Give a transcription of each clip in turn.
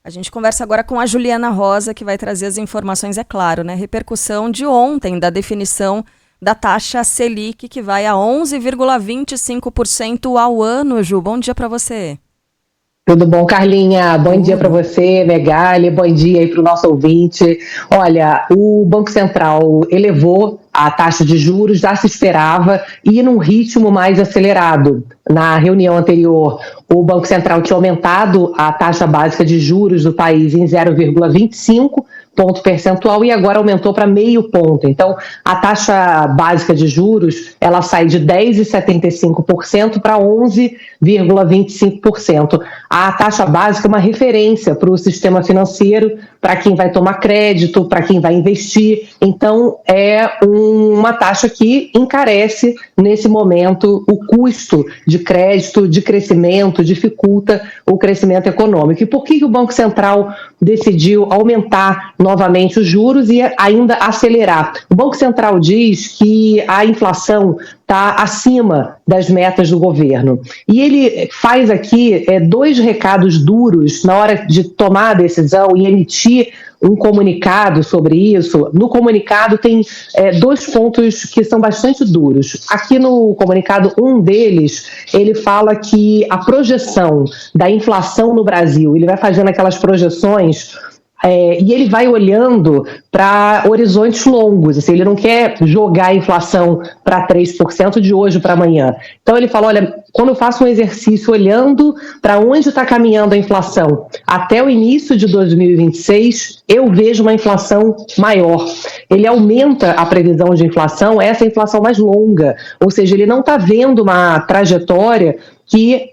A gente conversa agora com a Juliana Rosa, que vai trazer as informações, é claro, né? Repercussão de ontem da definição da taxa Selic, que vai a 11,25% ao ano. Ju, bom dia para você. Tudo bom, Carlinha? Bom dia para você, Megali, bom dia aí para o nosso ouvinte. Olha, o Banco Central elevou a taxa de juros, já se esperava, e num ritmo mais acelerado. Na reunião anterior, o Banco Central tinha aumentado a taxa básica de juros do país em 0,25 ponto percentual e agora aumentou para meio ponto. Então, a taxa básica de juros, ela sai de 10,75% para 11,25%. A taxa básica é uma referência para o sistema financeiro, para quem vai tomar crédito, para quem vai investir. Então, é uma taxa que encarece, nesse momento, o custo de crédito, de crescimento, dificulta o crescimento econômico. E por que o Banco Central decidiu aumentar novamente os juros e ainda acelerar? O Banco Central diz que a inflação está acima das metas do governo. E ele faz aqui dois recados duros na hora de tomar a decisão e emitir um comunicado sobre isso. No comunicado tem dois pontos que são bastante duros. Aqui no comunicado, um deles, ele fala que a projeção da inflação no Brasil, ele vai fazendo aquelas projeções e ele vai olhando para horizontes longos, assim, ele não quer jogar a inflação para 3% de hoje para amanhã. Então ele fala, olha, quando eu faço um exercício olhando para onde está caminhando a inflação até o início de 2026, eu vejo uma inflação maior. Ele aumenta a previsão de inflação, essa inflação mais longa, ou seja, ele não está vendo uma trajetória que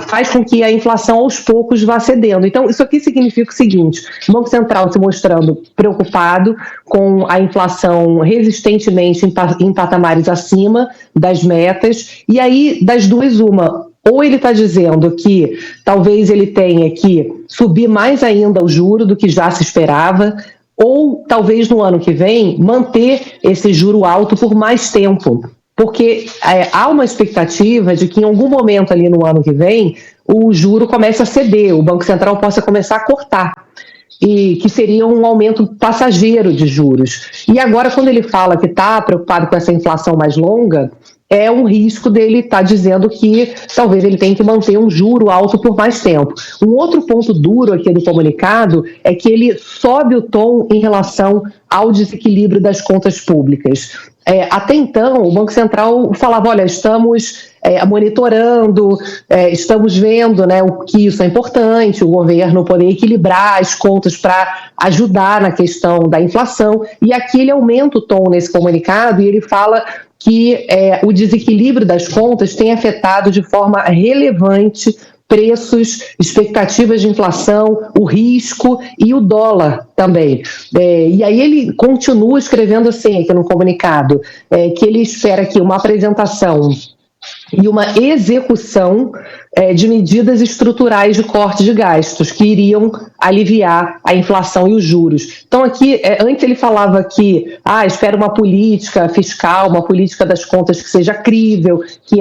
faz com que a inflação aos poucos vá cedendo. Então, isso aqui significa o seguinte: o Banco Central se mostrando preocupado com a inflação resistentemente em patamares acima das metas, e aí, das duas, uma. Ou ele está dizendo que talvez ele tenha que subir mais ainda o juro do que já se esperava, ou talvez no ano que vem manter esse juro alto por mais tempo. Porque há uma expectativa de que em algum momento ali no ano que vem o juro comece a ceder, o Banco Central possa começar a cortar, e que seria um aumento passageiro de juros. E agora, quando ele fala que está preocupado com essa inflação mais longa, é um risco dele estar dizendo que talvez ele tenha que manter um juro alto por mais tempo. Um outro ponto duro aqui do comunicado é que ele sobe o tom em relação ao desequilíbrio das contas públicas. Até então, o Banco Central falava, olha, estamos monitorando, estamos vendo, né, o que isso é importante, o governo poder equilibrar as contas para ajudar na questão da inflação, e aqui ele aumenta o tom nesse comunicado e ele fala que o desequilíbrio das contas tem afetado de forma relevante preços, expectativas de inflação, o risco e o dólar também. E aí ele continua escrevendo assim aqui no comunicado, que ele espera que uma apresentação e uma execução de medidas estruturais de corte de gastos que iriam aliviar a inflação e os juros. Então aqui, antes ele falava que espera uma política fiscal, uma política das contas que seja crível, que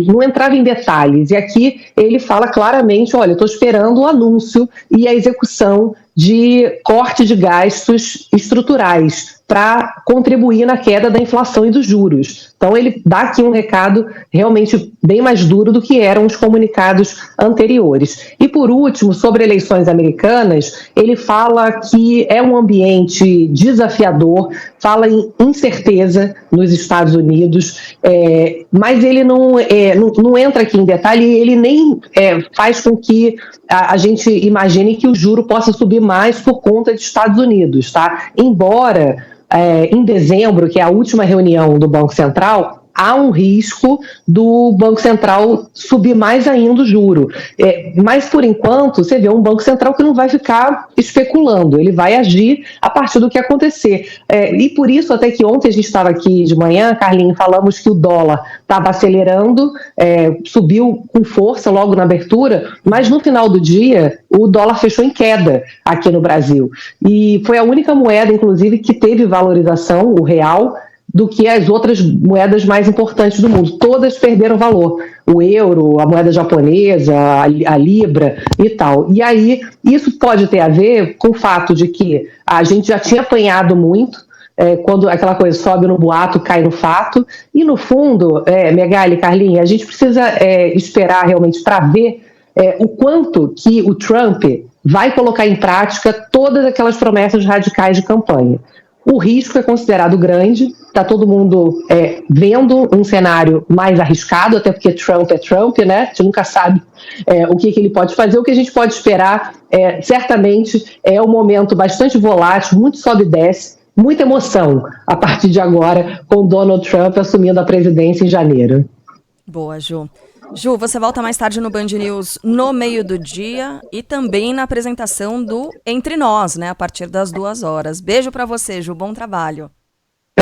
não entrava em detalhes. E aqui ele fala claramente, olha, estou esperando o anúncio e a execução de corte de gastos estruturais para contribuir na queda da inflação e dos juros. Então ele dá aqui um recado realmente bem mais duro do que eram os comunicados anteriores. E por último, sobre eleições americanas, ele fala que é um ambiente desafiador, fala em incerteza nos Estados Unidos, mas ele não entra aqui em detalhe, ele nem faz com que a gente imagine que o juro possa subir mais por conta dos Estados Unidos, tá? Embora em dezembro, que é a última reunião do Banco Central, há um risco do Banco Central subir mais ainda o juro. Mas, por enquanto, você vê um Banco Central que não vai ficar especulando, ele vai agir a partir do que acontecer. E por isso, até que ontem a gente estava aqui de manhã, Carlinhos, falamos que o dólar estava acelerando, subiu com força logo na abertura, mas no final do dia, o dólar fechou em queda aqui no Brasil. E foi a única moeda, inclusive, que teve valorização, o real, do que as outras moedas mais importantes do mundo. Todas perderam valor. O euro, a moeda japonesa, a libra e tal. E aí, isso pode ter a ver com o fato de que a gente já tinha apanhado muito, quando aquela coisa sobe no boato, cai no fato. E, no fundo, Megali, Carlinhos, a gente precisa esperar realmente para ver o quanto que o Trump vai colocar em prática todas aquelas promessas radicais de campanha. O risco é considerado grande, está todo mundo vendo um cenário mais arriscado, até porque Trump é Trump, né? A gente nunca sabe o que ele pode fazer. O que a gente pode esperar, certamente, é um momento bastante volátil, muito sobe e desce, muita emoção a partir de agora, com Donald Trump assumindo a presidência em janeiro. Boa, Ju. Ju, você volta mais tarde no Band News no meio do dia e também na apresentação do Entre Nós, né, a partir das 2 horas. Beijo pra você, Ju, bom trabalho.